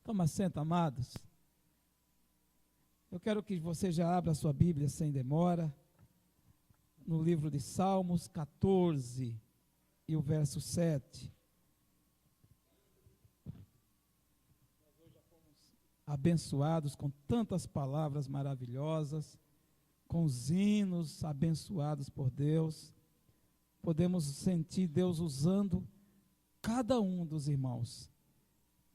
Toma assento, amados. Eu quero que você já abra a sua Bíblia sem demora, no livro de Salmos 14 e o verso 7. Nós hoje já fomos abençoados com tantas palavras maravilhosas, com os hinos abençoados por Deus. Podemos sentir Deus usando cada um dos irmãos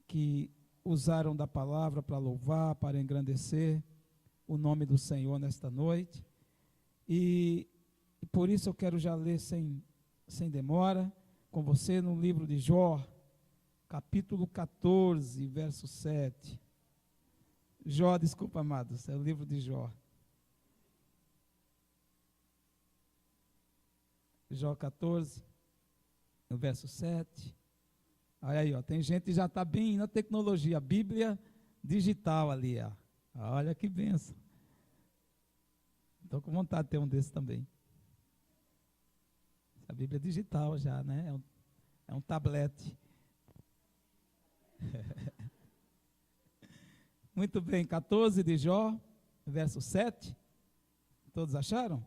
que usaram da palavra para louvar, para engrandecer o nome do Senhor nesta noite. E por isso eu quero já ler sem demora com você no livro de Jó, capítulo 14, verso 7. Jó, desculpa, amados, é o livro de Jó. Jó 14, no verso 7. Olha aí, ó, tem gente que já está bem na tecnologia, a Bíblia digital ali, ó. Olha que benção. Estou com vontade de ter um desses também. A Bíblia digital já, né? É um tablete. Muito bem, 14 de Jó, verso 7. Todos acharam?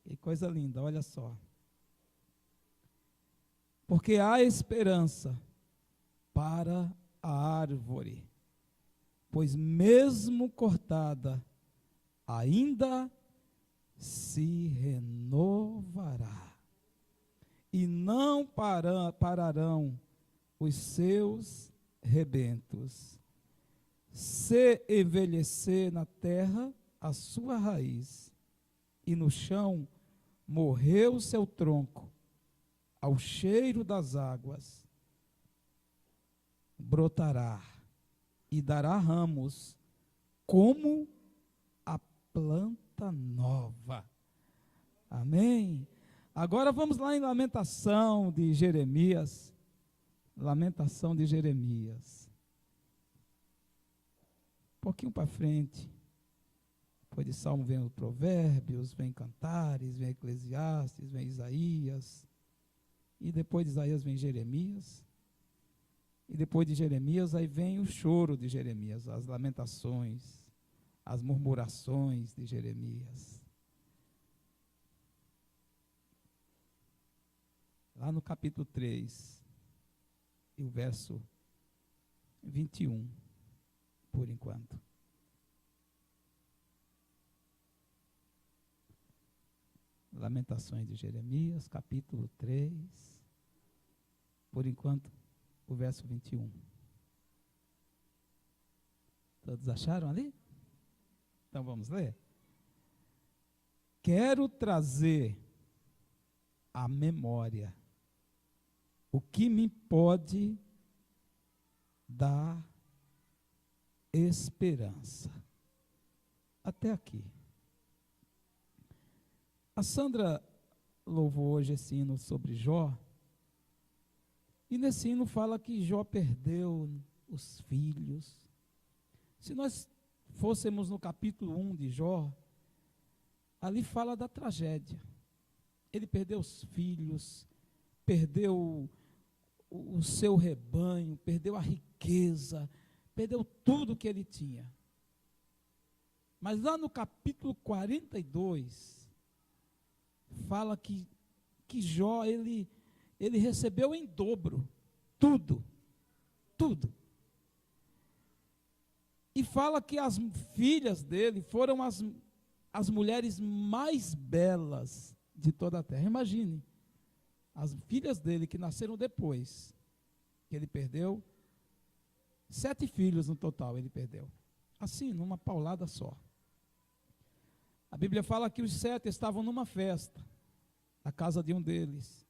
Que coisa linda, olha só. Porque há esperança para a árvore, pois mesmo cortada, ainda se renovará, e não pararão os seus rebentos. Se envelhecer na terra a sua raiz, e no chão morreu o seu tronco, ao cheiro das águas, brotará e dará ramos, como a planta nova. Amém? Agora vamos lá em Lamentação de Jeremias. Lamentação de Jeremias. Um pouquinho para frente. Depois de Salmo vem os Provérbios, vem Cantares, vem Eclesiastes, vem Isaías. E depois de Isaías vem Jeremias. E depois de Jeremias, aí vem o choro de Jeremias, as lamentações, as murmurações de Jeremias. Lá no capítulo 3, e o verso 21, por enquanto. Lamentações de Jeremias, capítulo 3, por enquanto, o verso 21. Todos acharam ali? Então vamos ler? Quero trazer à memória o que me pode dar esperança. Até aqui. A Sandra louvou hoje esse hino sobre Jó, e nesse hino fala que Jó perdeu os filhos. Se nós fôssemos no capítulo 1 de Jó, ali fala da tragédia. Ele perdeu os filhos, perdeu o seu rebanho, perdeu a riqueza, perdeu tudo que ele tinha. Mas lá no capítulo 42, fala que Jó, ele recebeu em dobro, tudo. E fala que as filhas dele foram as mulheres mais belas de toda a terra. Imagine, as filhas dele que nasceram depois, que ele perdeu, 7 filhos no total ele perdeu. Assim, numa paulada só. A Bíblia fala que os 7 estavam numa festa, na casa de um deles.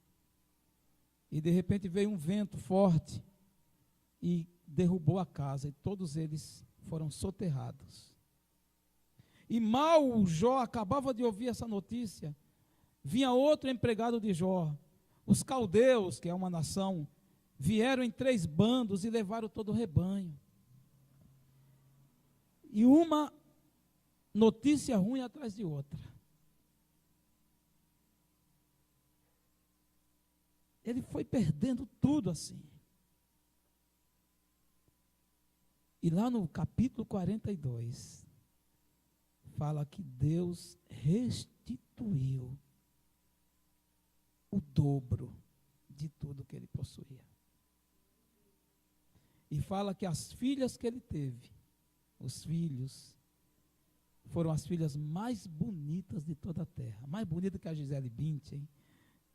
E de repente veio um vento forte e derrubou a casa, e todos eles foram soterrados. E mal o Jó acabava de ouvir essa notícia, vinha outro empregado de Jó. Os caldeus, que é uma nação, vieram em 3 bandos e levaram todo o rebanho. E uma notícia ruim atrás de outra. Ele foi perdendo tudo assim. E lá no capítulo 42, fala que Deus restituiu o dobro de tudo que ele possuía. E fala que as filhas que ele teve, os filhos, foram as filhas mais bonitas de toda a terra. Mais bonita que a Gisele Bündchen.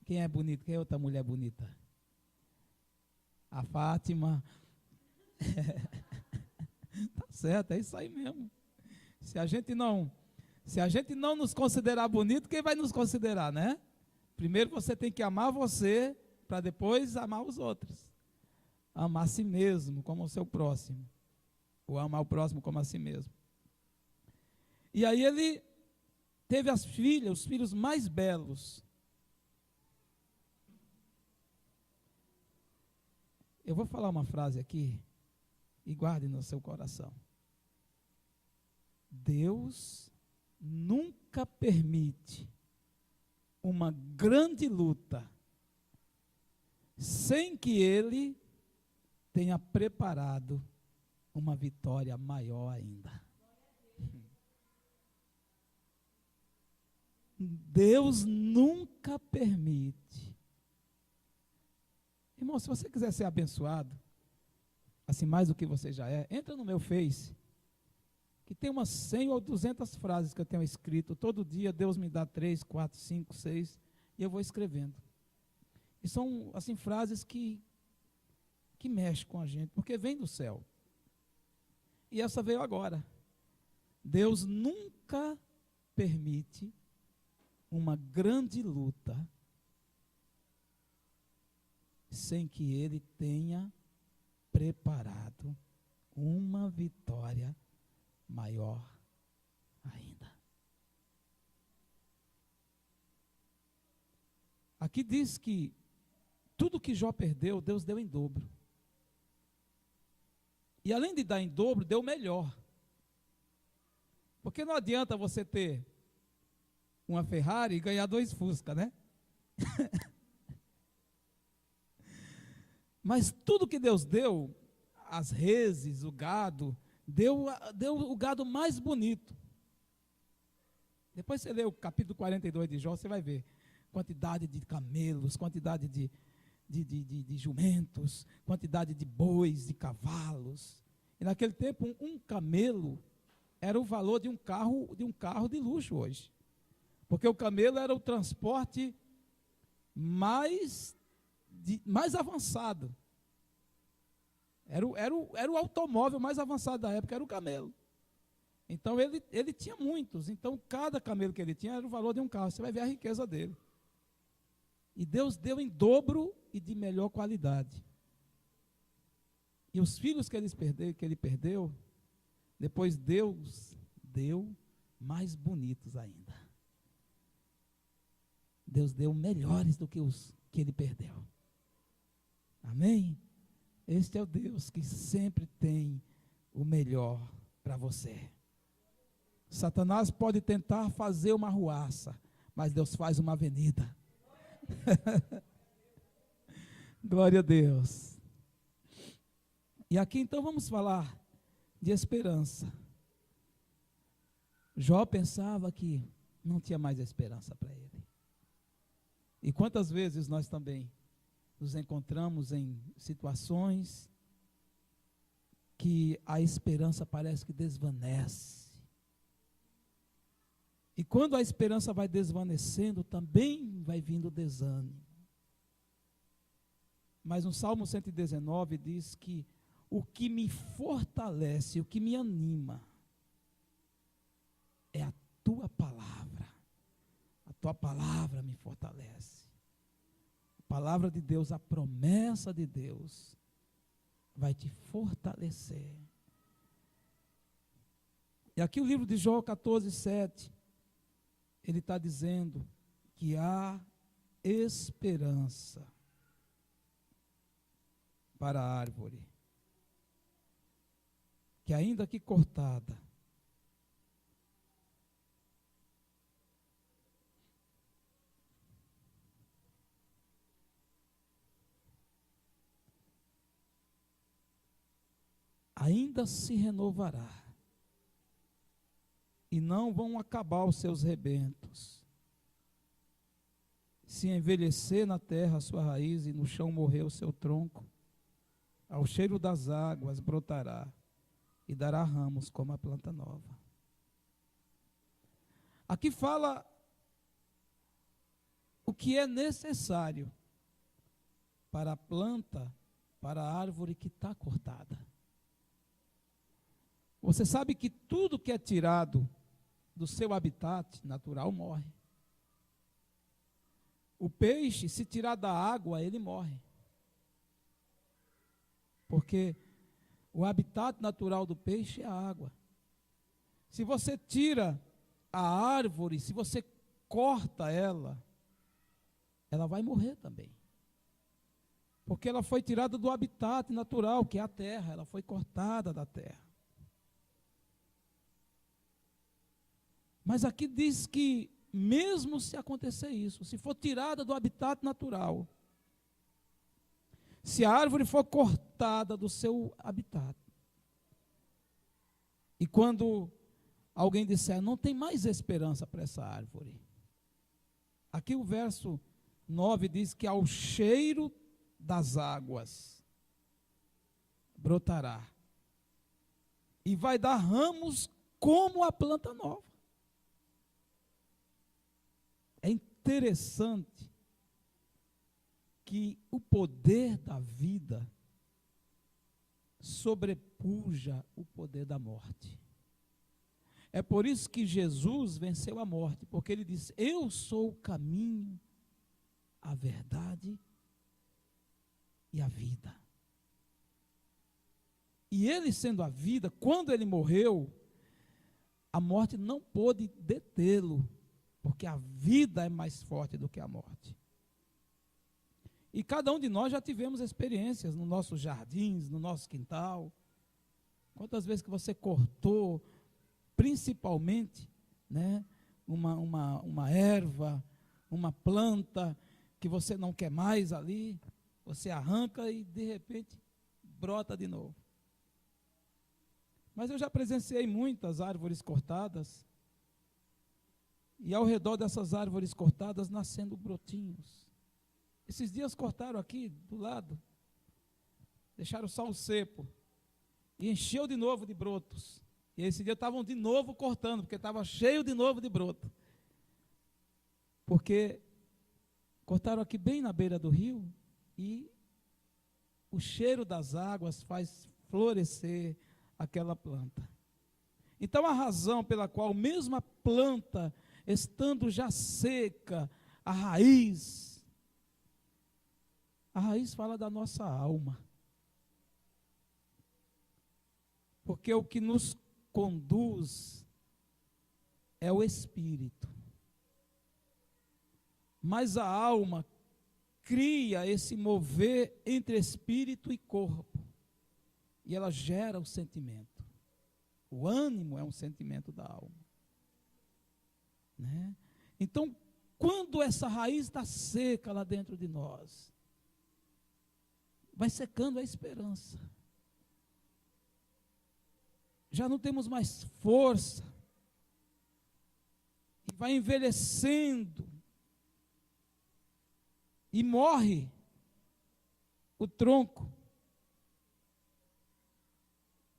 Quem é bonito? Quem é outra mulher bonita? A Fátima. Tá certo, é isso aí mesmo. Se a gente não nos considerar bonito, quem vai nos considerar, né? Primeiro você tem que amar você, para depois amar os outros. Amar a si mesmo como o seu próximo. Ou amar o próximo como a si mesmo. E aí ele teve as filhas, os filhos mais belos. Eu vou falar uma frase aqui, e guarde no seu coração. Deus nunca permite uma grande luta sem que Ele tenha preparado uma vitória maior ainda. Deus nunca permite. Irmão, se você quiser ser abençoado, assim mais do que você já é, entra no meu Face, que tem umas 100 ou 200 frases que eu tenho escrito. Todo dia Deus me dá 3, 4, 5, 6, e eu vou escrevendo. E são, assim, frases que mexem com a gente, porque vem do céu. E essa veio agora. Deus nunca permite uma grande luta sem que Ele tenha preparado uma vitória maior ainda. Aqui diz que tudo que Jó perdeu, Deus deu em dobro. E além de dar em dobro, deu melhor. Porque não adianta você ter uma Ferrari e ganhar 2 Fusca, né? Mas tudo que Deus deu, as reses, o gado, deu o gado mais bonito. Depois você lê o capítulo 42 de Jó, você vai ver quantidade de camelos, quantidade de jumentos, quantidade de bois, de cavalos. E naquele tempo, um camelo era o valor de um carro de luxo hoje. Porque o camelo era o transporte mais avançado. Era o automóvel mais avançado da época, era o camelo. Então ele tinha muitos. Então cada camelo que ele tinha era o valor de um carro. Você vai ver a riqueza dele. E Deus deu em dobro e de melhor qualidade. E os filhos que ele perdeu, depois Deus deu mais bonitos ainda. Deus deu melhores do que os que ele perdeu. Amém? Este é o Deus que sempre tem o melhor para você. Satanás pode tentar fazer uma arruaça, mas Deus faz uma avenida. Glória a Deus. E aqui então vamos falar de esperança. Jó pensava que não tinha mais esperança para ele. E quantas vezes nós também nos encontramos em situações que a esperança parece que desvanece. E quando a esperança vai desvanecendo, também vai vindo o desânimo. Mas no Salmo 119 diz que o que me fortalece, o que me anima, é a tua palavra. A tua palavra me fortalece. A palavra de Deus, a promessa de Deus, vai te fortalecer. E aqui o livro de Jó 14:7, ele está dizendo que há esperança para a árvore, que ainda que cortada, ainda ainda se renovará, e não vão acabar os seus rebentos. Se envelhecer na terra a sua raiz e no chão morrer o seu tronco, ao cheiro das águas brotará e dará ramos como a planta nova. Aqui fala o que é necessário para a planta, para a árvore que está cortada. Você sabe que tudo que é tirado do seu habitat natural morre. O peixe, se tirar da água, ele morre. Porque o habitat natural do peixe é a água. Se você tira a árvore, se você corta ela, ela vai morrer também. Porque ela foi tirada do habitat natural, que é a terra, ela foi cortada da terra. Mas aqui diz que, mesmo se acontecer isso, se for tirada do habitat natural, se a árvore for cortada do seu habitat, e quando alguém disser, não tem mais esperança para essa árvore, aqui o verso 9 diz que ao cheiro das águas brotará, e vai dar ramos como a planta nova. É interessante que o poder da vida sobrepuja o poder da morte. É por isso que Jesus venceu a morte, porque ele disse: eu sou o caminho, a verdade e a vida. E ele sendo a vida, quando ele morreu, a morte não pôde detê-lo, porque a vida é mais forte do que a morte. E cada um de nós já tivemos experiências nos nossos jardins, no nosso quintal. Quantas vezes que você cortou, principalmente, né, uma erva, uma planta que você não quer mais ali, você arranca e de repente brota de novo. Mas eu já presenciei muitas árvores cortadas, e ao redor dessas árvores cortadas nascendo brotinhos. Esses dias cortaram aqui do lado, deixaram só o cepo, e encheu de novo de brotos. E esse dia estavam de novo cortando, porque estava cheio de novo de broto. Porque cortaram aqui bem na beira do rio, e o cheiro das águas faz florescer aquela planta. Então a razão pela qual mesmo a planta, estando já seca, a raiz fala da nossa alma. Porque o que nos conduz é o espírito. Mas a alma cria esse mover entre espírito e corpo. E ela gera o sentimento. O ânimo é um sentimento da alma. Né? Então, quando essa raiz está seca lá dentro de nós, vai secando a esperança. Já não temos mais força. E vai envelhecendo. E morre o tronco.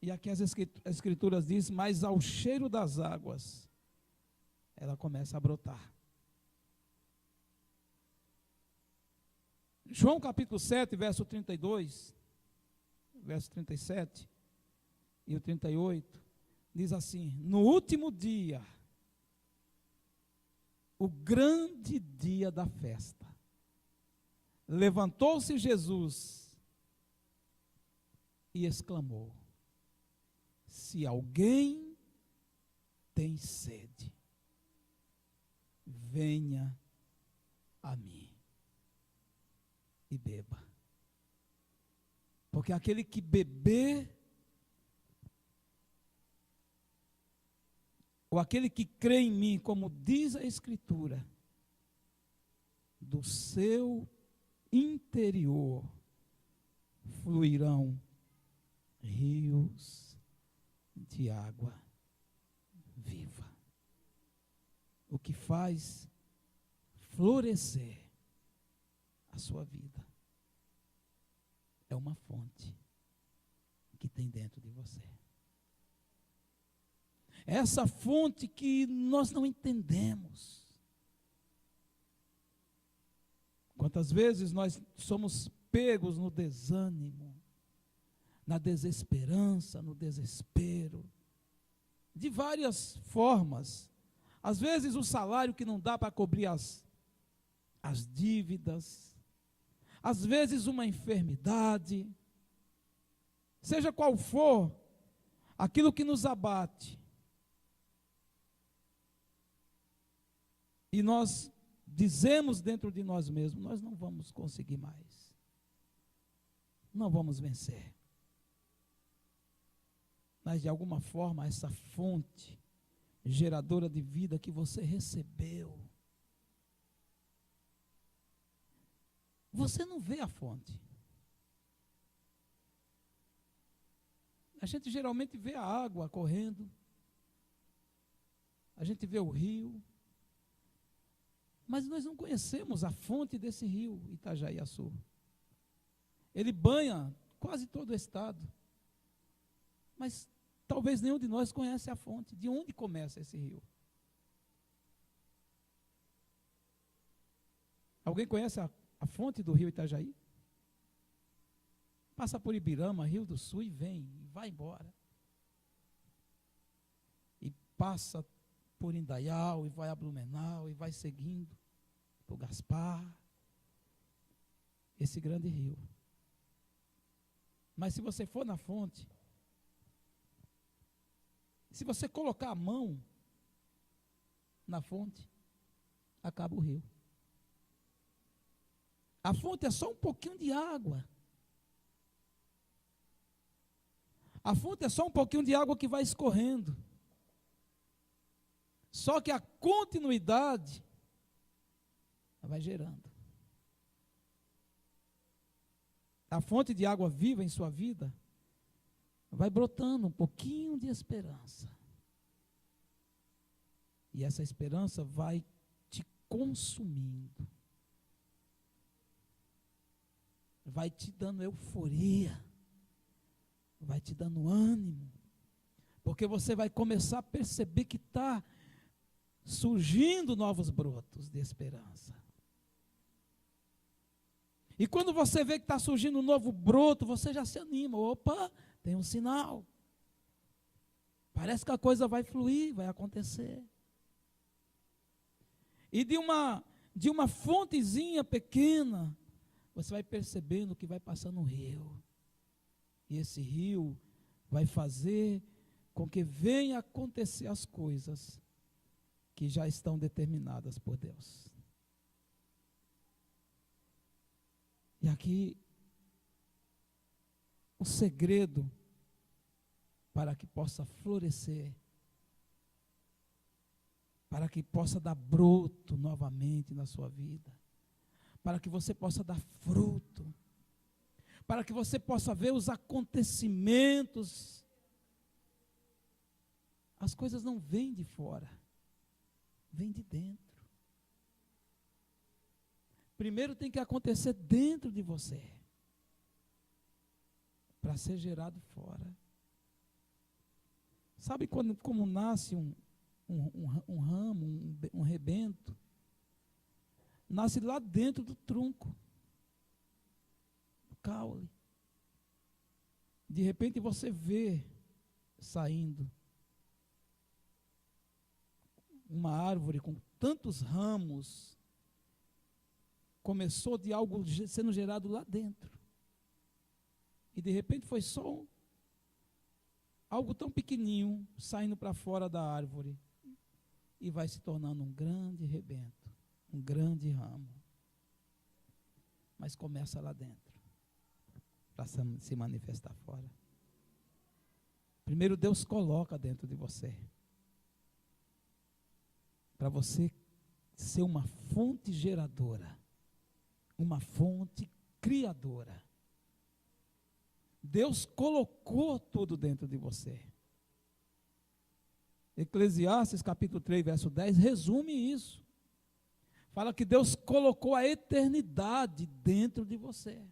E aqui as escrituras dizem, mas ao cheiro das águas, ela começa a brotar. João capítulo 7, verso 32, verso 37 e o 38, diz assim: no último dia, o grande dia da festa, levantou-se Jesus e exclamou: se alguém tem sede, venha a mim e beba. Porque aquele que beber, ou aquele que crê em mim, como diz a Escritura, do seu interior fluirão rios de água viva. O que faz florescer a sua vida é uma fonte que tem dentro de você. Essa fonte que nós não entendemos. Quantas vezes nós somos pegos no desânimo, na desesperança, no desespero, de várias formas. Às vezes o salário que não dá para cobrir as dívidas, às vezes uma enfermidade, seja qual for aquilo que nos abate, e nós dizemos dentro de nós mesmos, nós não vamos conseguir mais, não vamos vencer. Mas de alguma forma essa fonte geradora de vida que você recebeu, você não vê a fonte. A gente geralmente vê a água correndo, a gente vê o rio, mas nós não conhecemos a fonte desse rio Itajaiaçu. Ele banha quase todo o estado, mas talvez nenhum de nós conhece a fonte, de onde começa esse rio. Alguém conhece a fonte do rio Itajaí? Passa por Ibirama, Rio do Sul, e vem, e vai embora. E passa por Indaial, e vai a Blumenau, e vai seguindo por Gaspar, esse grande rio. Mas se você for na fonte, se você colocar a mão na fonte, acaba o rio. A fonte é só um pouquinho de água. A fonte é só um pouquinho de água que vai escorrendo. Só que a continuidade vai gerando. A fonte de água viva em sua vida vai brotando um pouquinho de esperança. E essa esperança vai te consumindo. Vai te dando euforia. Vai te dando ânimo. Porque você vai começar a perceber que está surgindo novos brotos de esperança. E quando você vê que está surgindo um novo broto, você já se anima. Opa, tem um sinal. Parece que a coisa vai fluir, vai acontecer. E de uma fontezinha pequena, você vai percebendo que vai passando um rio. E esse rio vai fazer com que venha acontecer as coisas que já estão determinadas por Deus. E aqui, o segredo para que possa florescer, para que possa dar broto novamente na sua vida, para que você possa dar fruto, para que você possa ver os acontecimentos. As coisas não vêm de fora, vêm de dentro. Primeiro tem que acontecer dentro de você, para ser gerado fora. Sabe como nasce um ramo, um rebento? Nasce lá dentro do tronco, do caule. De repente você vê saindo uma árvore com tantos ramos. Começou de algo sendo gerado lá dentro. E de repente foi só algo tão pequenininho saindo para fora da árvore. E vai se tornando um grande rebento, um grande ramo. Mas começa lá dentro, para se manifestar fora. Primeiro Deus coloca dentro de você, para você ser uma fonte geradora, uma fonte criadora. Deus colocou tudo dentro de você. Eclesiastes capítulo 3, verso 10, resume isso. Fala que Deus colocou a eternidade dentro de você.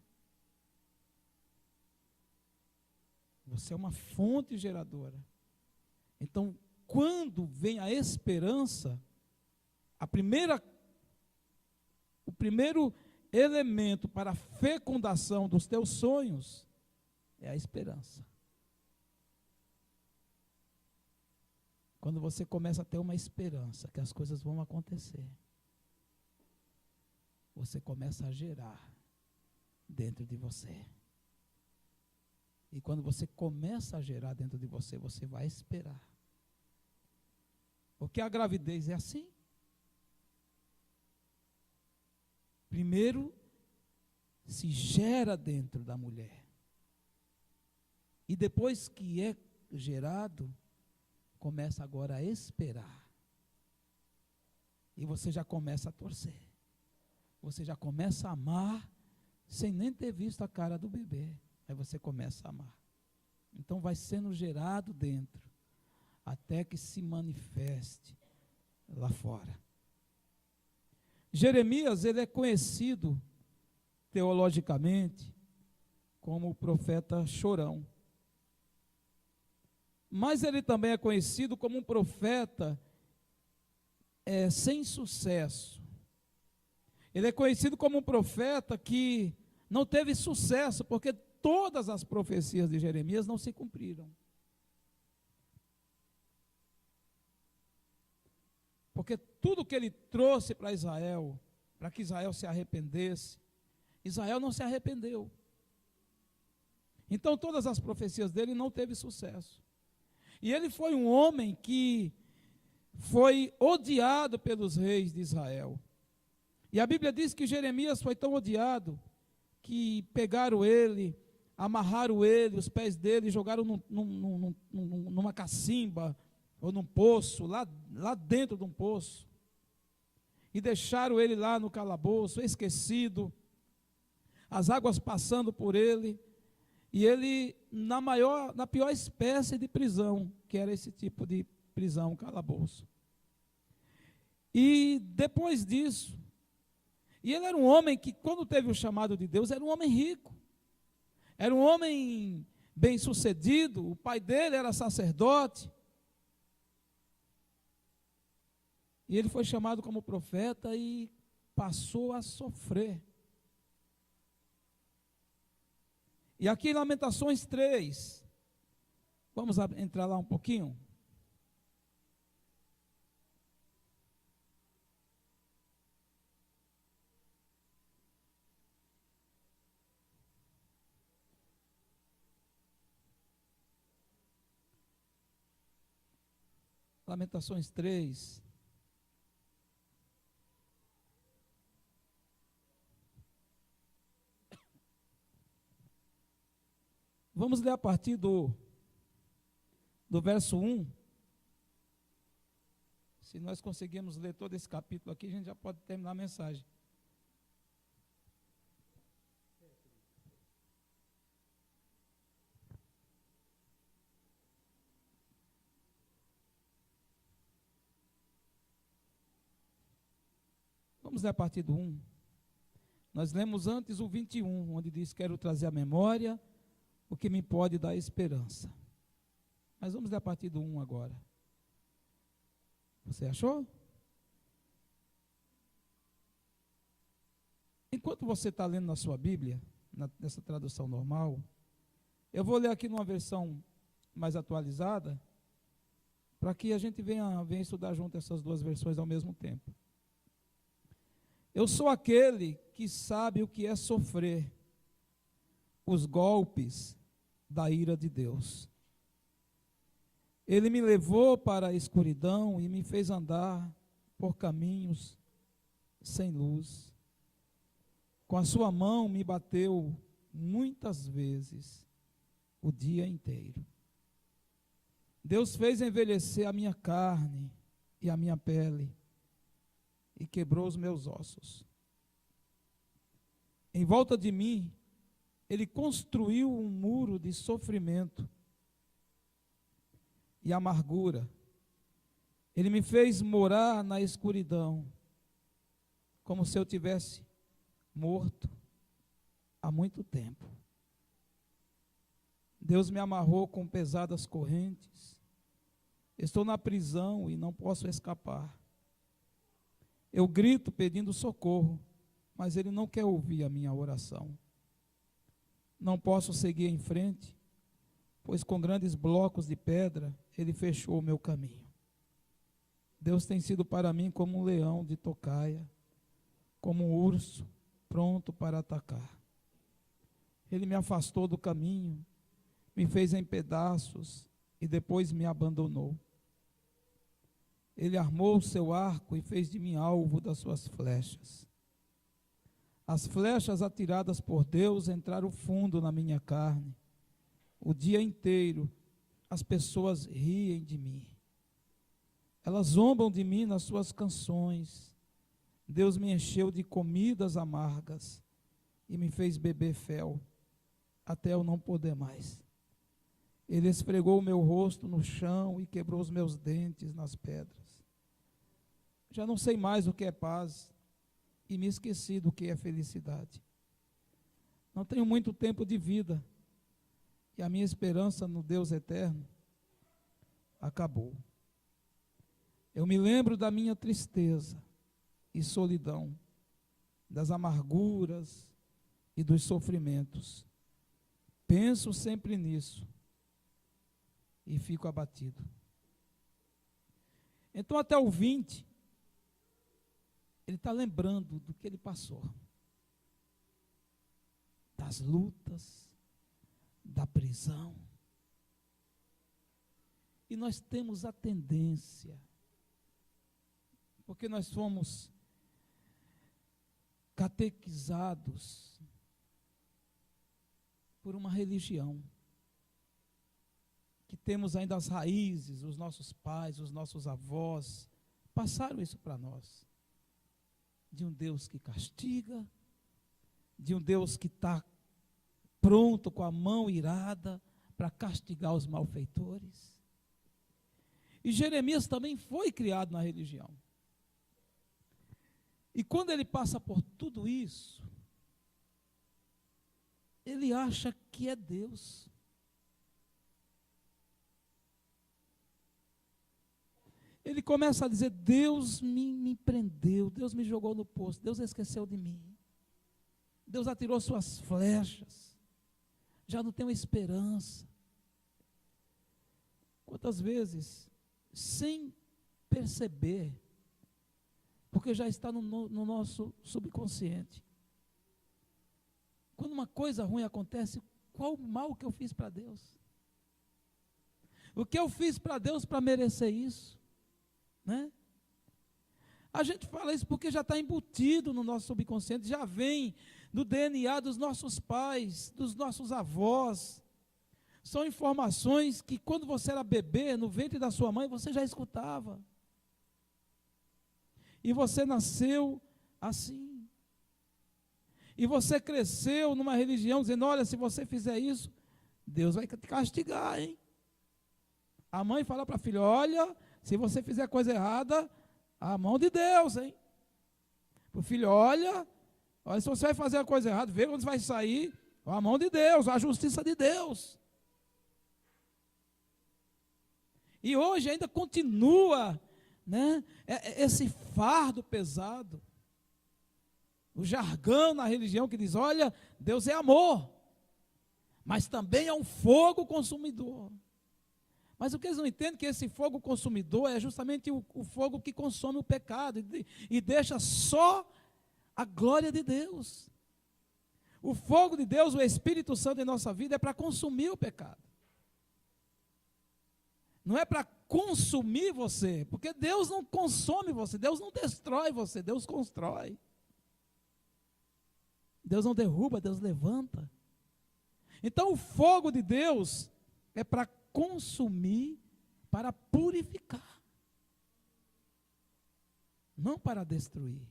Você é uma fonte geradora. Então, quando vem a esperança, o primeiro elemento para a fecundação dos teus sonhos é a esperança. Quando você começa a ter uma esperança que as coisas vão acontecer, você começa a gerar dentro de você. E quando você começa a gerar dentro de você, você vai esperar. Porque a gravidez é assim. Primeiro se gera dentro da mulher. E depois que é gerado, começa agora a esperar. E você já começa a torcer. Você já começa a amar sem nem ter visto a cara do bebê. Aí você começa a amar. Então vai sendo gerado dentro, até que se manifeste lá fora. Jeremias, ele é conhecido teologicamente como o profeta chorão. Mas ele também é conhecido como um profeta sem sucesso. Ele é conhecido como um profeta que não teve sucesso, porque todas as profecias de Jeremias não se cumpriram. Porque tudo que ele trouxe para Israel, para que Israel se arrependesse, Israel não se arrependeu. Então todas as profecias dele não teve sucesso. E ele foi um homem que foi odiado pelos reis de Israel. E a Bíblia diz que Jeremias foi tão odiado que pegaram ele, amarraram ele, os pés dele, e jogaram numa cacimba ou num poço, lá dentro de um poço. E deixaram ele lá no calabouço, esquecido, as águas passando por ele, e ele na pior espécie de prisão, que era esse tipo de prisão, calabouço. E depois disso, e ele era um homem que, quando teve o chamado de Deus, era um homem rico, era um homem bem-sucedido, o pai dele era sacerdote, e ele foi chamado como profeta e passou a sofrer. E aqui em Lamentações 3, vamos entrar lá um pouquinho. Lamentações 3. Vamos ler a partir do verso 1. Se nós conseguirmos ler todo esse capítulo aqui, a gente já pode terminar a mensagem. Vamos ler a partir do 1. Nós lemos antes o 21, onde diz: quero trazer à memória o que me pode dar esperança. Mas vamos ler a partir do 1 agora. Você achou? Enquanto você está lendo na sua Bíblia, nessa tradução normal, eu vou ler aqui numa versão mais atualizada, para que a gente venha estudar junto essas duas versões ao mesmo tempo. Eu sou aquele que sabe o que é sofrer os golpes da ira de Deus. Ele me levou para a escuridão e me fez andar por caminhos sem luz. Com a sua mão me bateu muitas vezes o dia inteiro. Deus fez envelhecer a minha carne e a minha pele e quebrou os meus ossos. Em volta de mim, Ele construiu um muro de sofrimento e amargura, Ele me fez morar na escuridão, como se eu tivesse morto há muito tempo. Deus me amarrou com pesadas correntes. Estou na prisão e não posso escapar. Eu grito pedindo socorro, mas Ele não quer ouvir a minha oração. Não posso seguir em frente, pois com grandes blocos de pedra Ele fechou o meu caminho. Deus tem sido para mim como um leão de tocaia, como um urso pronto para atacar. Ele me afastou do caminho, me fez em pedaços e depois me abandonou. Ele armou o seu arco e fez de mim alvo das suas flechas. As flechas atiradas por Deus entraram fundo na minha carne. O dia inteiro as pessoas riem de mim. Elas zombam de mim nas suas canções. Deus me encheu de comidas amargas e me fez beber fel, até eu não poder mais. Ele esfregou o meu rosto no chão e quebrou os meus dentes nas pedras. Já não sei mais o que é paz e me esqueci do que é felicidade. Não tenho muito tempo de vida e a minha esperança no Deus eterno acabou. Eu me lembro da minha tristeza e solidão, das amarguras e dos sofrimentos. Penso sempre nisso e fico abatido. Então, até o 20, ele está lembrando do que ele passou, das lutas, da prisão. E nós temos a tendência, porque nós fomos catequizados por uma religião, que temos ainda as raízes, os nossos pais, os nossos avós, passaram isso para nós, de um Deus que castiga, de um Deus que está pronto com a mão irada para castigar os malfeitores. E Jeremias também foi criado na religião. E quando ele passa por tudo isso, ele acha que é Deus. Ele começa a dizer: Deus me prendeu, Deus me jogou no poço, Deus esqueceu de mim, Deus atirou suas flechas, já não tenho esperança. Quantas vezes, sem perceber, porque já está no nosso subconsciente, quando uma coisa ruim acontece, qual o mal que eu fiz para Deus? O que eu fiz para Deus para merecer isso? Né? A gente fala isso porque já está embutido no nosso subconsciente, já vem do DNA dos nossos pais, dos nossos avós. São informações que quando você era bebê, no ventre da sua mãe, você já escutava. E você nasceu assim. E você cresceu numa religião dizendo: olha, se você fizer isso, Deus vai te castigar, hein? A mãe fala para a filha: olha, se você fizer coisa errada, a mão de Deus, hein? O filho: olha, se você vai fazer a coisa errada, vê quando vai sair, a mão de Deus, a justiça de Deus. E hoje ainda continua, né, esse fardo pesado, o jargão na religião que diz: olha, Deus é amor, mas também é um fogo consumidor. Mas o que eles não entendem é que esse fogo consumidor é justamente o fogo que consome o pecado e deixa só a glória de Deus. O fogo de Deus, o Espírito Santo em nossa vida, é para consumir o pecado. Não é para consumir você, porque Deus não consome você, Deus não destrói você, Deus constrói. Deus não derruba, Deus levanta. Então o fogo de Deus é para consumir, para purificar, não para destruir.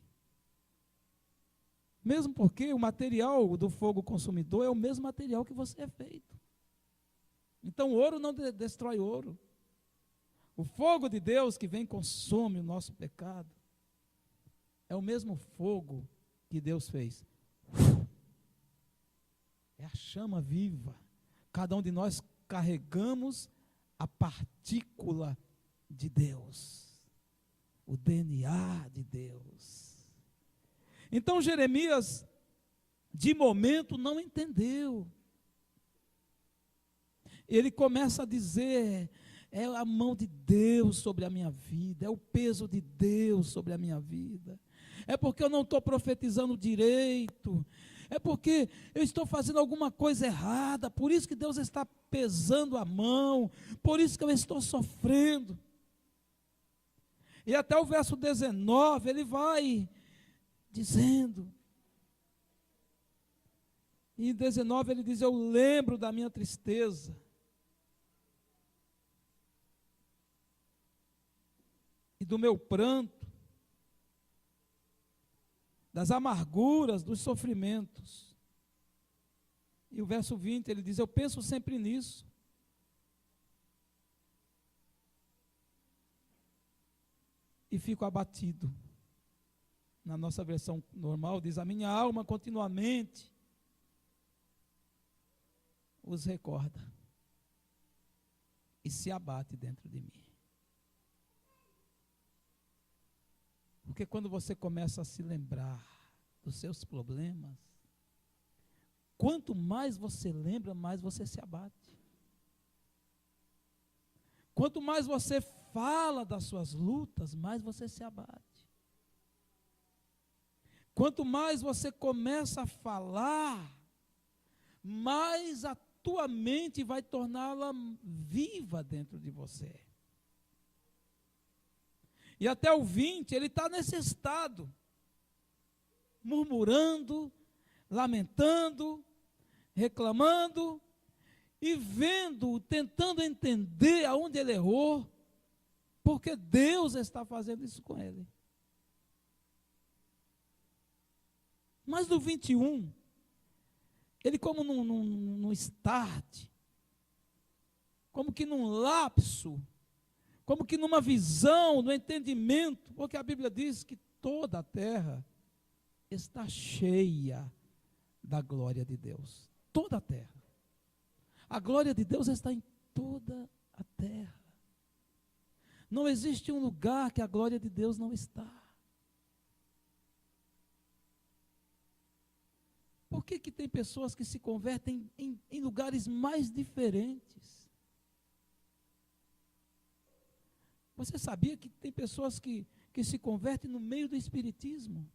Mesmo porque o material do fogo consumidor é o mesmo material que você é feito. Então o ouro não destrói ouro. O fogo de Deus que vem e consome o nosso pecado é o mesmo fogo que Deus fez. É a chama viva. Cada um de nós carregamos a partícula de Deus, o DNA de Deus. Então Jeremias, de momento, não entendeu. Ele começa a dizer: é a mão de Deus sobre a minha vida, é o peso de Deus sobre a minha vida, é porque eu não estou profetizando direito, é porque eu estou fazendo alguma coisa errada, por isso que Deus está pesando a mão, por isso que eu estou sofrendo. E até o verso 19, ele vai dizendo, e em 19 ele diz: eu lembro da minha tristeza, e do meu pranto, das amarguras, dos sofrimentos. E o verso 20 ele diz: eu penso sempre nisso, e fico abatido. Na nossa versão normal diz: a minha alma continuamente os recorda e se abate dentro de mim. Porque quando você começa a se lembrar dos seus problemas, quanto mais você lembra, mais você se abate. Quanto mais você fala das suas lutas, mais você se abate. Quanto mais você começa a falar, mais a tua mente vai torná-la viva dentro de você. E até o 20, ele está nesse estado, murmurando, lamentando, reclamando, e vendo, tentando entender aonde ele errou, porque Deus está fazendo isso com ele. Mas no 21, ele como num start, como que num lapso, como que numa visão, no entendimento, porque a Bíblia diz que toda a terra está cheia da glória de Deus. Toda a terra. A glória de Deus está em toda a terra. Não existe um lugar que a glória de Deus não está. Por que que tem pessoas que se convertem em lugares mais diferentes? Você sabia que tem pessoas que se convertem no meio do espiritismo?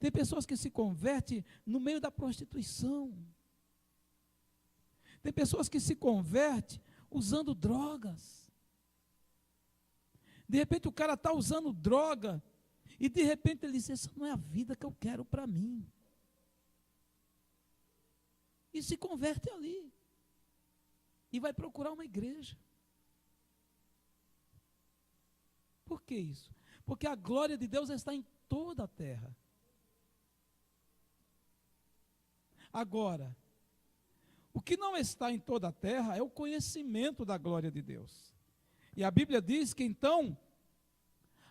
Tem pessoas que se convertem no meio da prostituição. Tem pessoas que se convertem usando drogas. De repente o cara está usando droga e de repente ele diz: essa não é a vida que eu quero para mim. E se converte ali. E vai procurar uma igreja. Por que isso? Porque a glória de Deus está em toda a terra. Agora, o que não está em toda a terra é o conhecimento da glória de Deus. E a Bíblia diz que então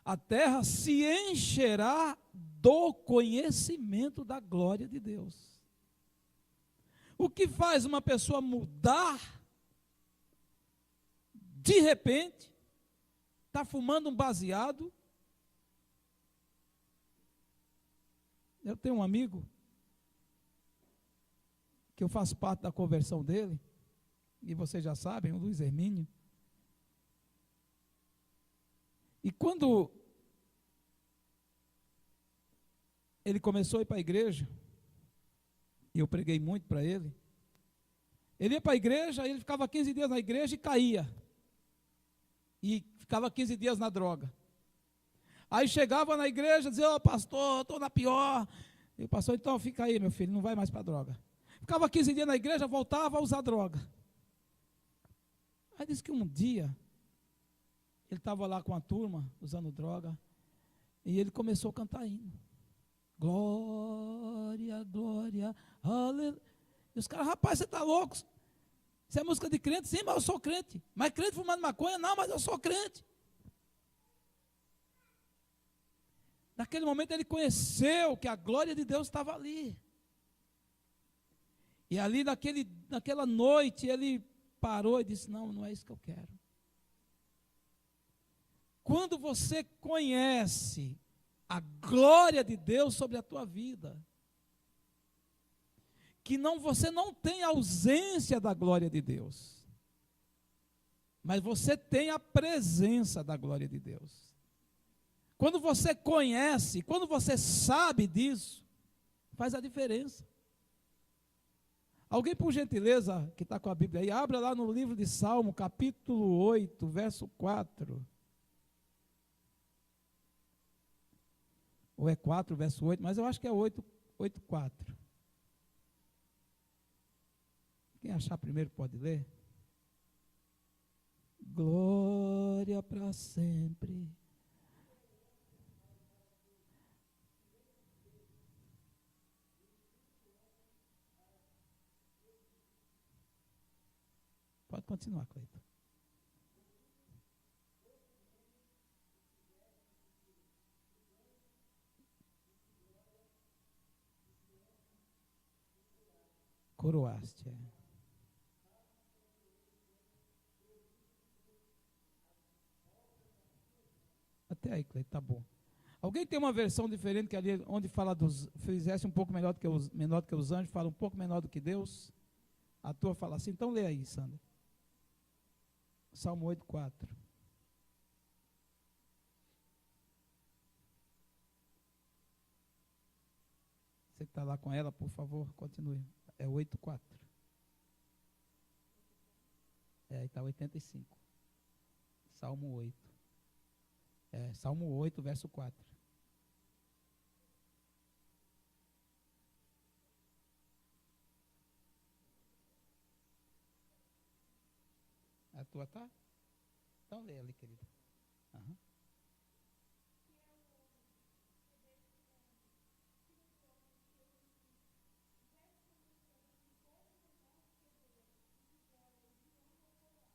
a terra se encherá do conhecimento da glória de Deus. O que faz uma pessoa mudar? De repente, está fumando um baseado. Eu tenho um amigo que eu faço parte da conversão dele, e vocês já sabem, o Luiz Hermínio. E quando ele começou a ir para a igreja, e eu preguei muito para ele, ele ia para a igreja, ele ficava 15 dias na igreja e caía. E ficava 15 dias na droga. Aí chegava na igreja, dizia: ô pastor, estou na pior. E o pastor: então fica aí, meu filho, não vai mais para a droga. Ficava 15 dias na igreja, voltava a usar droga. Aí disse que um dia, ele estava lá com a turma, usando droga, e ele começou a cantar hino. Glória, glória, aleluia. E os caras: rapaz, você está louco? Isso é música de crente? Sim, mas eu sou crente. Mas crente fumando maconha? Não, mas eu sou crente. Naquele momento ele conheceu que a glória de Deus estava ali. E ali naquela noite ele parou e disse, não, não é isso que eu quero. Quando você conhece a glória de Deus sobre a tua vida, que você não tem ausência da glória de Deus, mas você tem a presença da glória de Deus. Quando você conhece, quando você sabe disso, faz a diferença. Alguém, por gentileza, que está com a Bíblia aí, abra lá no livro de Salmo, capítulo 8, verso 4. Ou é 4, verso 8, mas eu acho que é 8, 4. Quem achar primeiro pode ler. Glória para sempre. Pode continuar, Cleiton. Coroaste. Até aí, Cleiton, tá bom. Alguém tem uma versão diferente que ali onde fala dos, fizesse um pouco menor do que os anjos, fala um pouco menor do que Deus? A tua fala assim, então lê aí, Sandra. Salmo 8, 4. Você que está lá com ela, por favor, continue. É 8, 4. Aí está 85. Salmo 8. Salmo 8, verso 4. A tua tá? Então lê ali, querido. Uhum.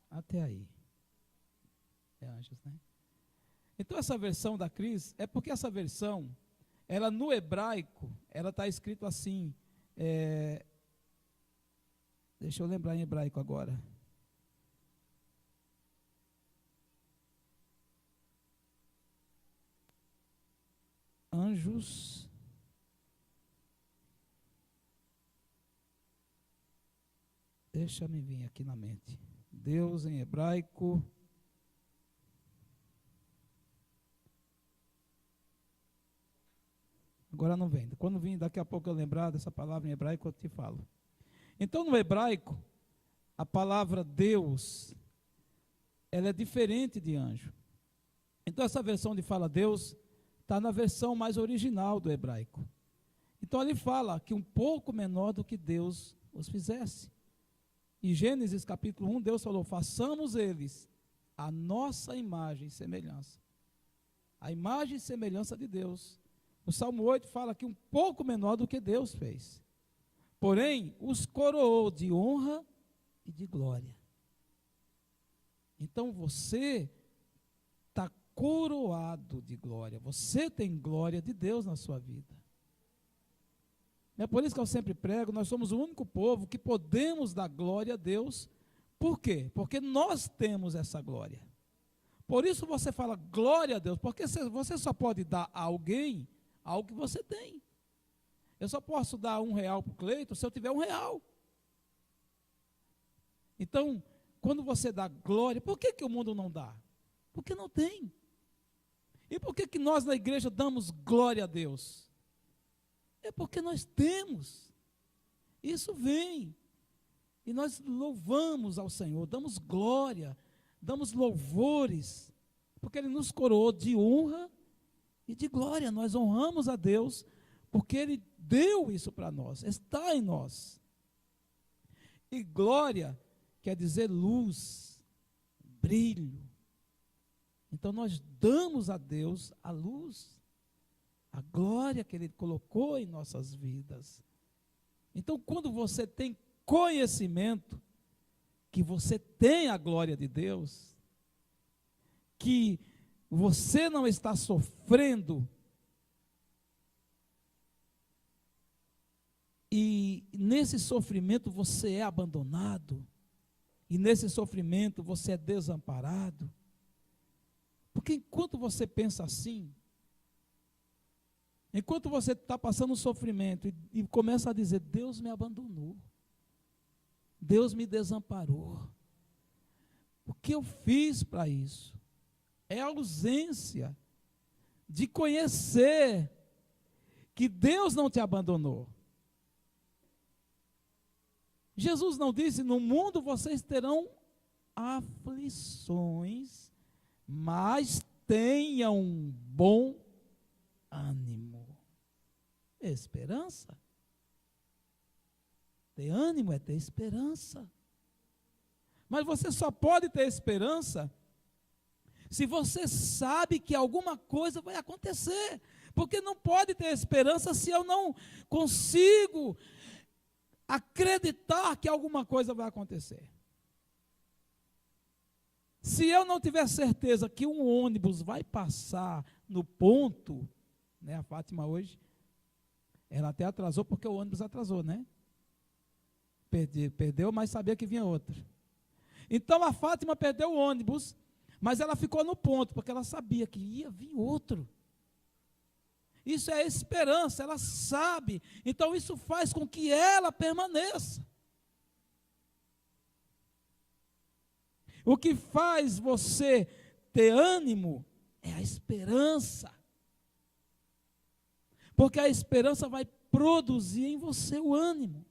Até aí. É anjos, né? Então essa versão da Cris, é porque essa versão, ela no hebraico, ela está escrito assim, deixa eu lembrar em hebraico agora. Anjos. Deixa-me vir aqui na mente. Deus em hebraico. Agora não vem. Quando vir, daqui a pouco eu lembrar dessa palavra em hebraico, eu te falo. Então, no hebraico, a palavra Deus, ela é diferente de anjo. Então, essa versão de fala Deus está na versão mais original do hebraico. Então, ele fala que um pouco menor do que Deus os fizesse. Em Gênesis capítulo 1, Deus falou, façamos eles a nossa imagem e semelhança. A imagem e semelhança de Deus. O Salmo 8 fala que um pouco menor do que Deus fez. Porém, os coroou de honra e de glória. Então você está coroado de glória. Você tem glória de Deus na sua vida. É por isso que eu sempre prego, nós somos o único povo que podemos dar glória a Deus. Por quê? Porque nós temos essa glória. Por isso você fala glória a Deus, porque você só pode dar a alguém algo que você tem. Eu só posso dar R$1 para o Cleiton se eu tiver R$1. Então, quando você dá glória, por que o mundo não dá? Porque não tem. E por que nós na igreja damos glória a Deus? É porque nós temos. Isso vem. E nós louvamos ao Senhor, damos glória, damos louvores, porque Ele nos coroou de honra e de glória. Nós honramos a Deus, porque Ele deu isso para nós, está em nós. E glória quer dizer luz, brilho. Então nós damos a Deus a luz, a glória que Ele colocou em nossas vidas. Então quando você tem conhecimento, que você tem a glória de Deus, que você não está sofrendo, e nesse sofrimento você é abandonado, e nesse sofrimento você é desamparado, porque enquanto você pensa assim, enquanto você está passando um sofrimento e começa a dizer, Deus me abandonou, Deus me desamparou, o que eu fiz para isso? É a ausência de conhecer que Deus não te abandonou. Jesus não disse, no mundo vocês terão aflições, mas tenham bom ânimo. Esperança. Ter ânimo é ter esperança. Mas você só pode ter esperança se você sabe que alguma coisa vai acontecer. Porque não pode ter esperança se eu não consigo acreditar que alguma coisa vai acontecer. Se eu não tiver certeza que um ônibus vai passar no ponto, né, a Fátima hoje, ela até atrasou porque o ônibus atrasou, né? Perdeu, mas sabia que vinha outro. Então a Fátima perdeu o ônibus, mas ela ficou no ponto, porque ela sabia que ia vir outro. Isso é esperança, ela sabe. Então isso faz com que ela permaneça. O que faz você ter ânimo é a esperança. Porque a esperança vai produzir em você o ânimo.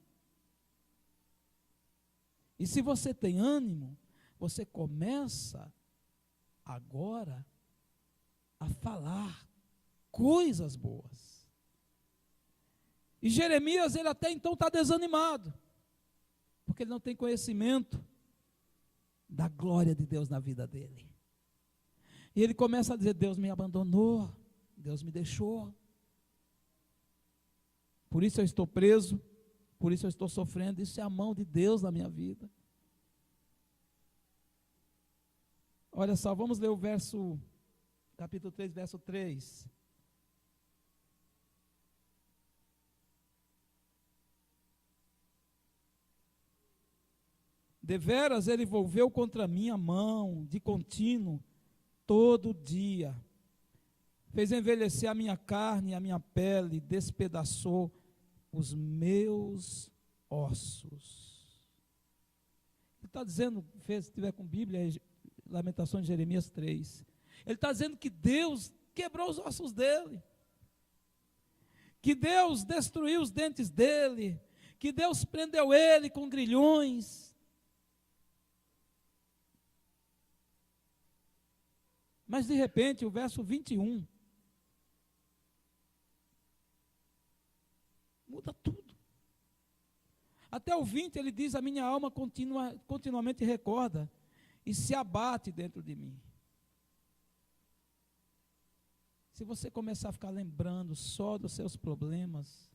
E se você tem ânimo, você começa agora a falar coisas boas. E Jeremias, ele até então está desanimado, porque ele não tem conhecimento da glória de Deus na vida dele. E ele começa a dizer, Deus me abandonou, Deus me deixou, por isso eu estou preso, por isso eu estou sofrendo, isso é a mão de Deus na minha vida. Olha só, vamos ler o capítulo 3, verso 3. Deveras ele volveu contra mim a mão, de contínuo, todo dia. Fez envelhecer a minha carne e a minha pele, despedaçou os meus ossos. Ele está dizendo, se estiver com Bíblia, Lamentações de Jeremias 3. Ele está dizendo que Deus quebrou os ossos dele, que Deus destruiu os dentes dele, que Deus prendeu ele com grilhões. Mas de repente, o verso 21 muda tudo. Até o 20 ele diz, a minha alma continuamente recorda e se abate dentro de mim. Se você começar a ficar lembrando só dos seus problemas,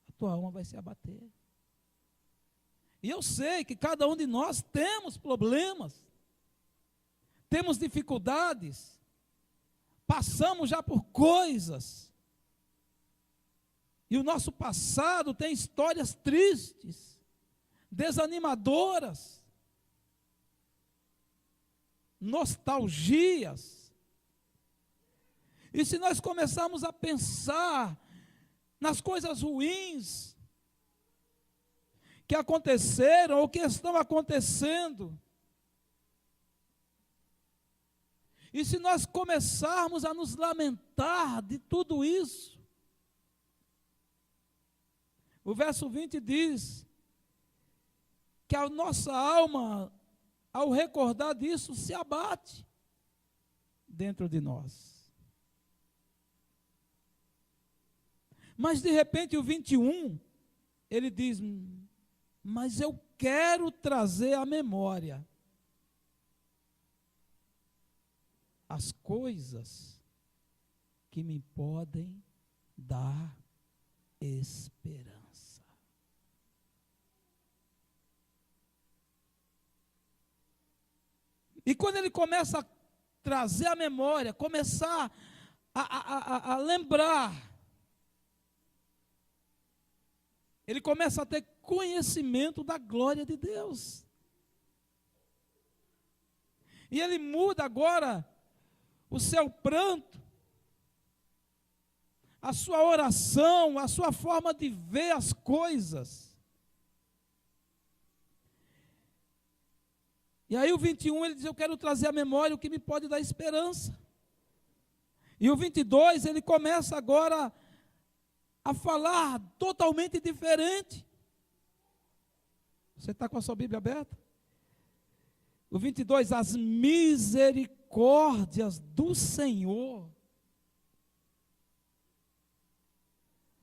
a tua alma vai se abater. E eu sei que cada um de nós temos problemas, temos dificuldades, passamos já por coisas, e o nosso passado tem histórias tristes, desanimadoras, nostalgias. E se nós começarmos a pensar nas coisas ruins que aconteceram ou que estão acontecendo, e se nós começarmos a nos lamentar de tudo isso, o verso 20 diz que a nossa alma, ao recordar disso, se abate dentro de nós. Mas de repente o 21, ele diz, mas eu quero trazer à memória as coisas que me podem dar esperança. E quando ele começa a trazer a memória, começar a lembrar, ele começa a ter conhecimento da glória de Deus. E ele muda agora o seu pranto, a sua oração, a sua forma de ver as coisas. E aí o 21 ele diz: eu quero trazer à memória o que me pode dar esperança. E o 22 ele começa agora a falar totalmente diferente. Você está com a sua Bíblia aberta? O 22, as misericórdias do Senhor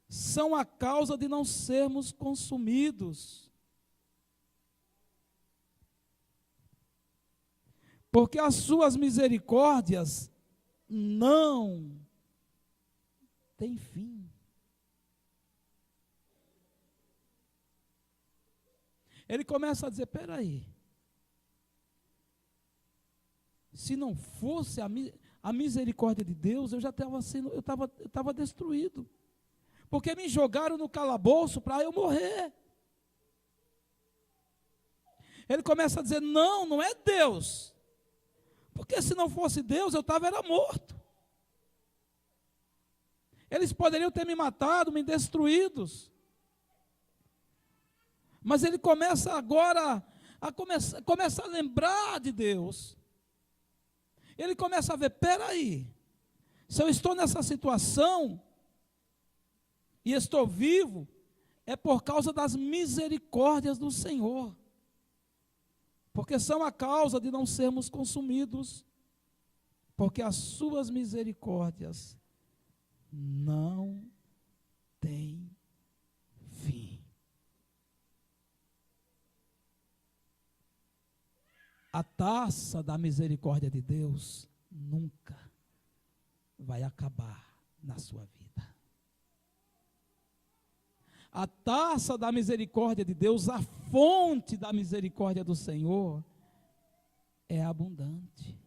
são a causa de não sermos consumidos. Porque as suas misericórdias não têm fim. Ele começa a dizer: espera aí, se não fosse a misericórdia de Deus, eu já estava destruído. Porque me jogaram no calabouço para eu morrer. Ele começa a dizer: não, não é Deus. Porque se não fosse Deus, eu era morto. Eles poderiam ter me matado, me destruídos. Mas ele começa agora começa a lembrar de Deus. Ele começa a ver: peraí, se eu estou nessa situação e estou vivo, é por causa das misericórdias do Senhor. Porque são a causa de não sermos consumidos, porque as suas misericórdias não têm fim. A taça da misericórdia de Deus nunca vai acabar na sua vida. A taça da misericórdia de Deus, a fonte da misericórdia do Senhor, é abundante.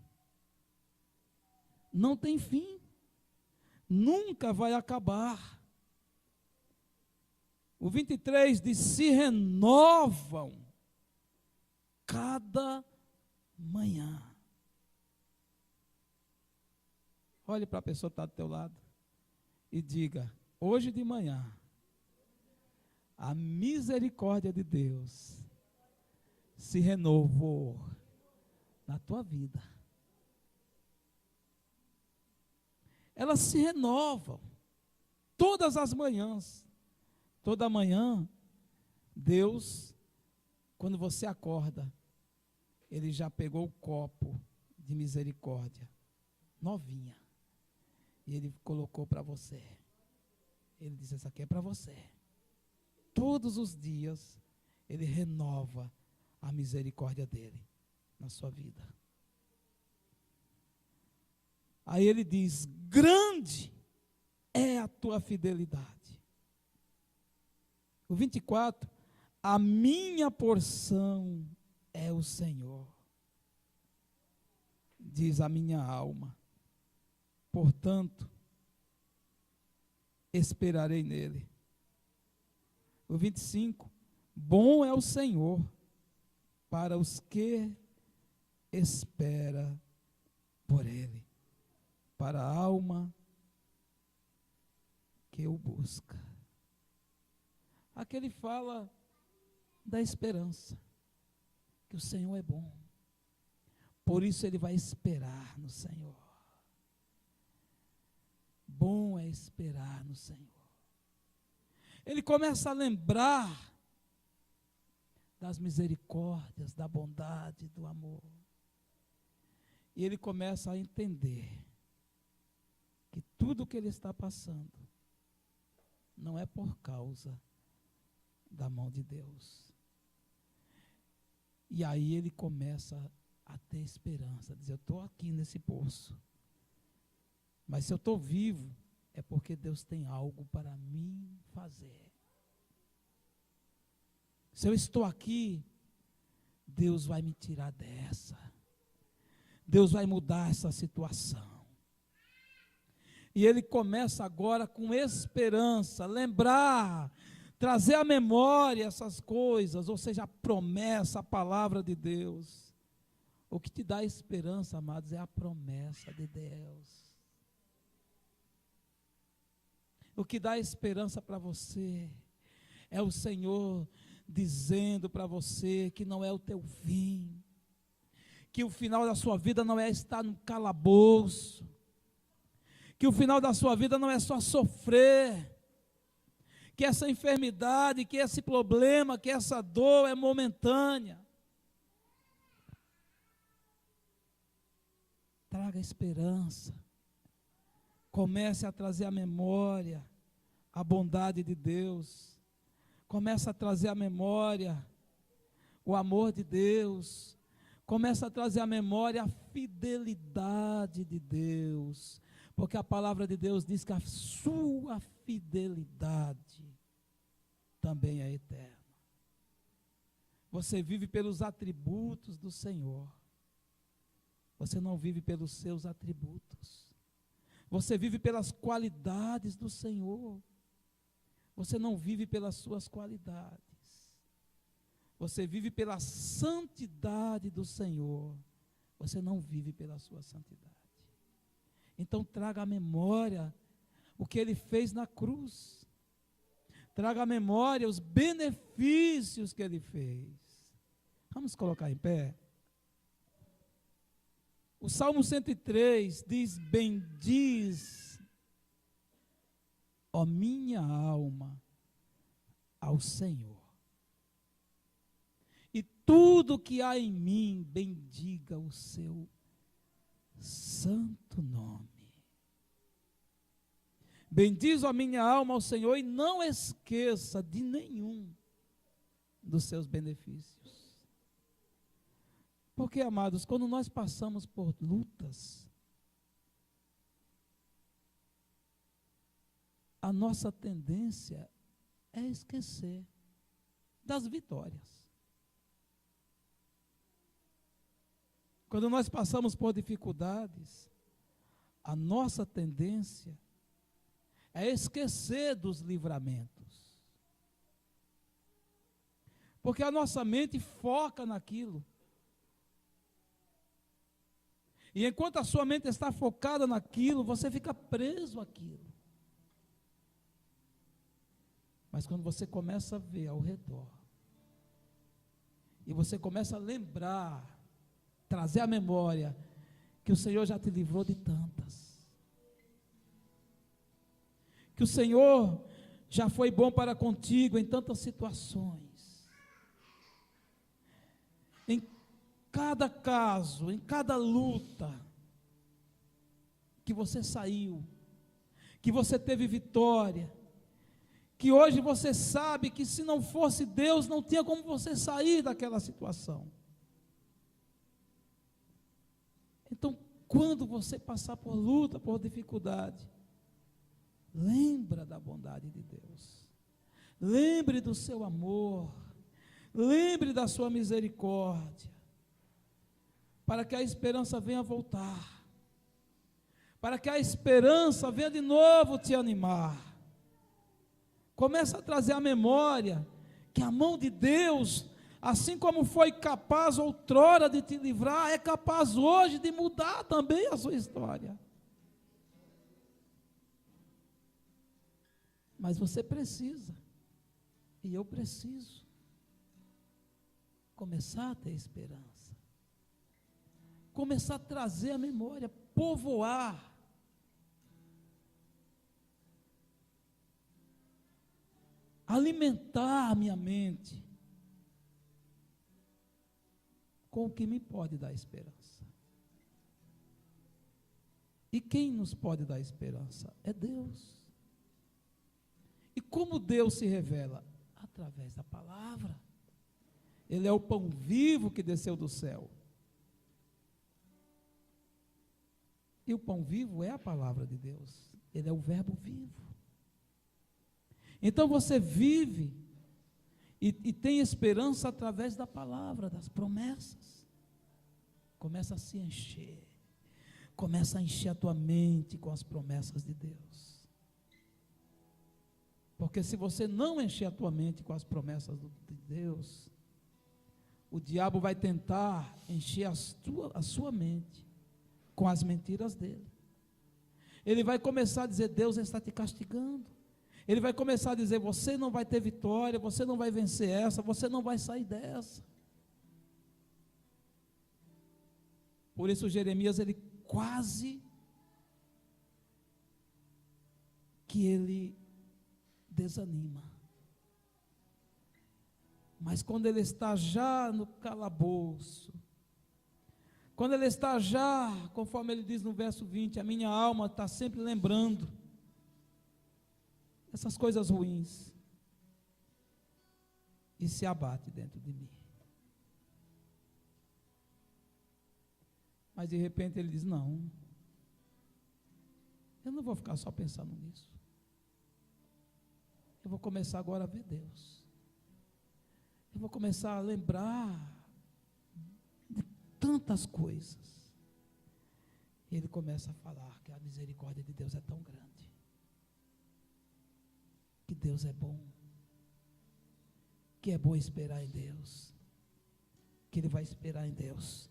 Não tem fim. Nunca vai acabar. O 23 diz: se renovam cada manhã. Olhe para a pessoa que está do teu lado e diga: hoje de manhã, a misericórdia de Deus se renovou na tua vida. Elas se renovam todas as manhãs. Toda manhã, Deus, quando você acorda, Ele já pegou o copo de misericórdia, novinha, e Ele colocou para você. Ele disse: essa aqui é para você. Todos os dias, Ele renova a misericórdia dEle na sua vida. Aí Ele diz: grande é a tua fidelidade. O 24, a minha porção é o Senhor, diz a minha alma, portanto, esperarei nele. O 25, bom é o Senhor para os que espera por Ele, para a alma que o busca. Aqui ele fala da esperança, que o Senhor é bom, por isso ele vai esperar no Senhor. Bom é esperar no Senhor. Ele começa a lembrar das misericórdias, da bondade, do amor. E ele começa a entender que tudo que ele está passando não é por causa da mão de Deus. E aí ele começa a ter esperança, a dizer: eu estou aqui nesse poço, mas se eu estou vivo, é porque Deus tem algo para mim fazer. Se eu estou aqui, Deus vai me tirar dessa. Deus vai mudar essa situação. E ele começa agora com esperança, lembrar, trazer à memória essas coisas, ou seja, a promessa, a palavra de Deus. O que te dá esperança, amados, é a promessa de Deus. O que dá esperança para você é o Senhor dizendo para você que não é o teu fim, que o final da sua vida não é estar no calabouço, que o final da sua vida não é só sofrer, que essa enfermidade, que esse problema, que essa dor é momentânea. Traga esperança. Comece a trazer à memória a bondade de Deus. Comece a trazer à memória o amor de Deus. Comece a trazer à memória a fidelidade de Deus. Porque a palavra de Deus diz que a sua fidelidade também é eterna. Você vive pelos atributos do Senhor. Você não vive pelos seus atributos. Você vive pelas qualidades do Senhor. Você não vive pelas suas qualidades. Você vive pela santidade do Senhor. Você não vive pela sua santidade. Então traga à memória o que Ele fez na cruz. Traga à memória os benefícios que Ele fez. Vamos colocar em pé. O Salmo 103 diz: bendiz, ó minha alma, ao Senhor. E tudo que há em mim, bendiga o seu santo nome. Bendiz a minha alma ao Senhor e não esqueça de nenhum dos seus benefícios. Porque, amados, quando nós passamos por lutas, a nossa tendência é esquecer das vitórias. Quando nós passamos por dificuldades, a nossa tendência é esquecer dos livramentos. Porque a nossa mente foca naquilo. E enquanto a sua mente está focada naquilo, você fica preso àquilo. Mas quando você começa a ver ao redor, e você começa a lembrar, trazer à memória, que o Senhor já te livrou de tantas, que o Senhor já foi bom para contigo em tantas situações, em cada caso, em cada luta, que você saiu, que você teve vitória, que hoje você sabe que se não fosse Deus, não tinha como você sair daquela situação. Então, quando você passar por luta, por dificuldade, lembra da bondade de Deus, lembre do seu amor, lembre da sua misericórdia, para que a esperança venha voltar, para que a esperança venha de novo te animar. Começa a trazer à memória que a mão de Deus, assim como foi capaz outrora de te livrar, é capaz hoje de mudar também a sua história. Mas você precisa, e eu preciso, começar a ter esperança. Começar a trazer a memória, povoar. Alimentar a minha mente com o que me pode dar esperança. E quem nos pode dar esperança? É Deus. E como Deus se revela? Através da palavra. Ele é o pão vivo que desceu do céu. E o pão vivo é a palavra de Deus. Ele é o verbo vivo. Então você vive e tem esperança através da palavra, das promessas. Começa a se encher. Começa a encher a tua mente com as promessas de Deus. Porque se você não encher a tua mente com as promessas de Deus, o diabo vai tentar encher a sua mente com as mentiras dele. Ele vai começar a dizer: Deus está te castigando. Ele vai começar a dizer: você não vai ter vitória, você não vai vencer essa, você não vai sair dessa. Por isso Jeremias, ele quase que ele desanima. Mas quando ele está já no calabouço, quando ele está já, conforme ele diz no verso 20, a minha alma está sempre lembrando essas coisas ruins, e se abate dentro de mim. Mas de repente ele diz: não, eu não vou ficar só pensando nisso. Eu vou começar agora a ver Deus. Eu vou começar a lembrar de tantas coisas. E ele começa a falar que a misericórdia de Deus é tão grande, que Deus é bom, que é bom esperar em Deus, que ele vai esperar em Deus.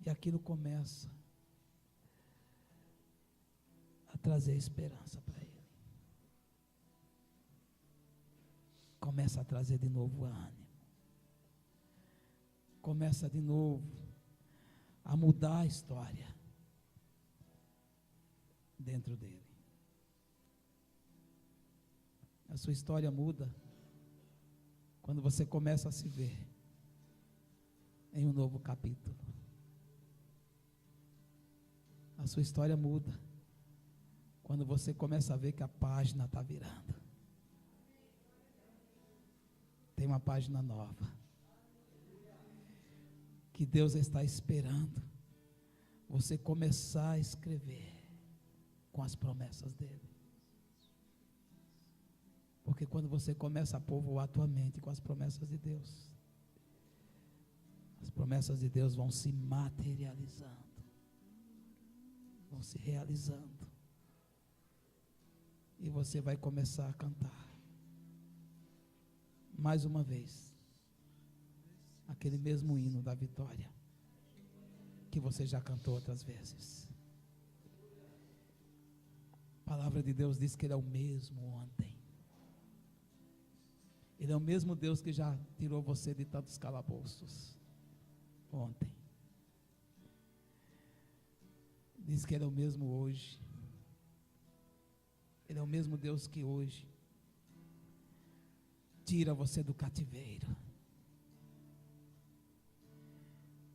E aquilo começa a trazer esperança para ele. Começa a trazer de novo ânimo. Começa de novo a mudar a história dentro dele. A sua história muda quando você começa a se ver em um novo capítulo. A sua história muda quando você começa a ver que a página está virando. Tem uma página nova, que Deus está esperando você começar a escrever com as promessas dele. Porque quando você começa a povoar a tua mente com as promessas de Deus, as promessas de Deus vão se materializando, vão se realizando, e você vai começar a cantar mais uma vez aquele mesmo hino da vitória que você já cantou outras vezes. A palavra de Deus diz que Ele é o mesmo ontem. Ele é o mesmo Deus que já tirou você de tantos calabouços ontem. Diz que Ele é o mesmo hoje. Ele é o mesmo Deus que hoje tira você do cativeiro.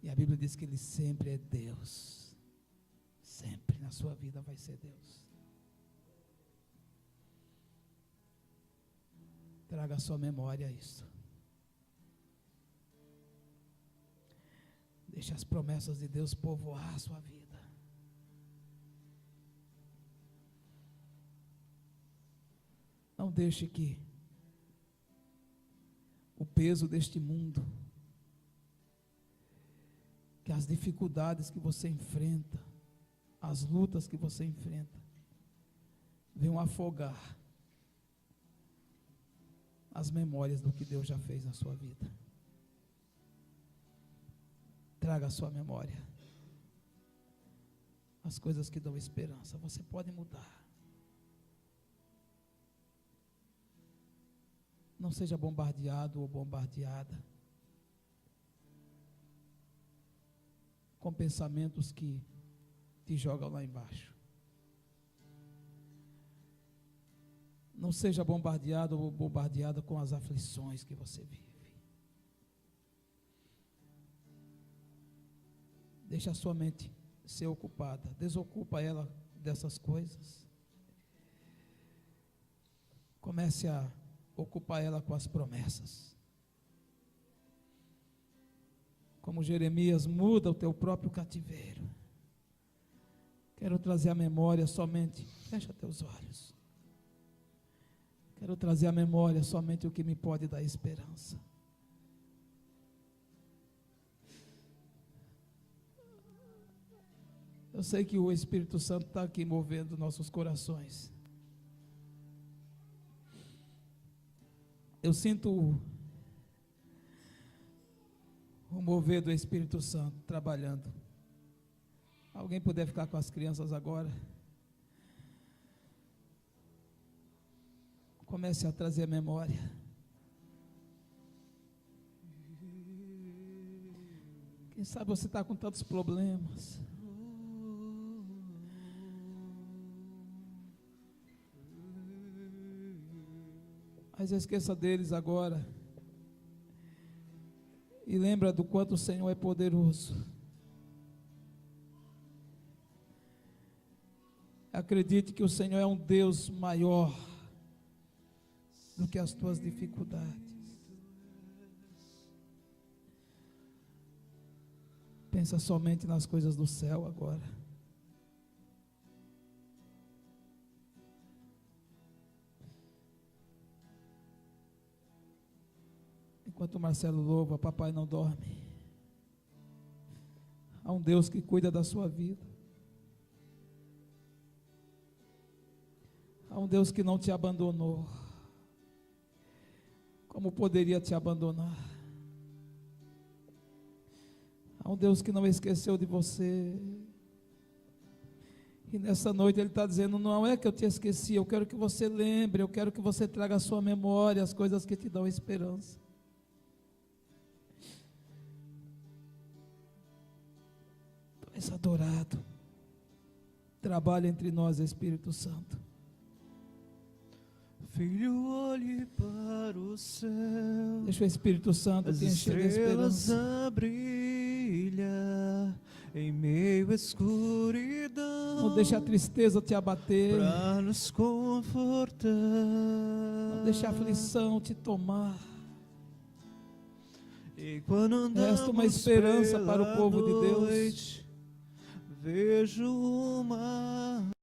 E a Bíblia diz que Ele sempre é Deus. Sempre na sua vida vai ser Deus. Traga à sua memória isso. Deixe as promessas de Deus povoar a sua vida. Não deixe que o peso deste mundo, que as dificuldades que você enfrenta, as lutas que você enfrenta, venham afogar as memórias do que Deus já fez na sua vida. Traga a sua memória as coisas que dão esperança. Você pode mudar. Não seja bombardeado ou bombardeada com pensamentos que te jogam lá embaixo. Não seja bombardeado ou bombardeada com as aflições que você vive. Deixa a sua mente ser ocupada. Desocupa ela dessas coisas. Comece a ocupar ela com as promessas. Como Jeremias, muda o teu próprio cativeiro. Quero trazer à memória somente, fecha teus olhos. Quero trazer à memória somente o que me pode dar esperança. Eu sei que o Espírito Santo está aqui movendo nossos corações. Eu sinto o mover do Espírito Santo trabalhando. Alguém puder ficar com as crianças agora? Comece a trazer a memória. Quem sabe você está com tantos problemas. Mas esqueça deles agora. E lembra do quanto o Senhor é poderoso. Acredite que o Senhor é um Deus maior do que as tuas dificuldades. Pensa somente nas coisas do céu agora. Enquanto o Marcelo louva, papai não dorme. Há um Deus que cuida da sua vida. Há um Deus que não te abandonou. Como poderia te abandonar? Há um Deus que não esqueceu de você. E nessa noite Ele está dizendo, não é que eu te esqueci, eu quero que você lembre, eu quero que você traga à sua memória as coisas que te dão esperança. Tu és adorado. Trabalha entre nós, Espírito Santo. Filho, olhe para o céu. Deixa o Espírito Santo te encher de esperança. A brilha em meio à escuridão. Não deixa a tristeza te abater. Para nos confortar. Não deixa a aflição te tomar. E quando andamos resta uma esperança para o povo de Deus. Vejo uma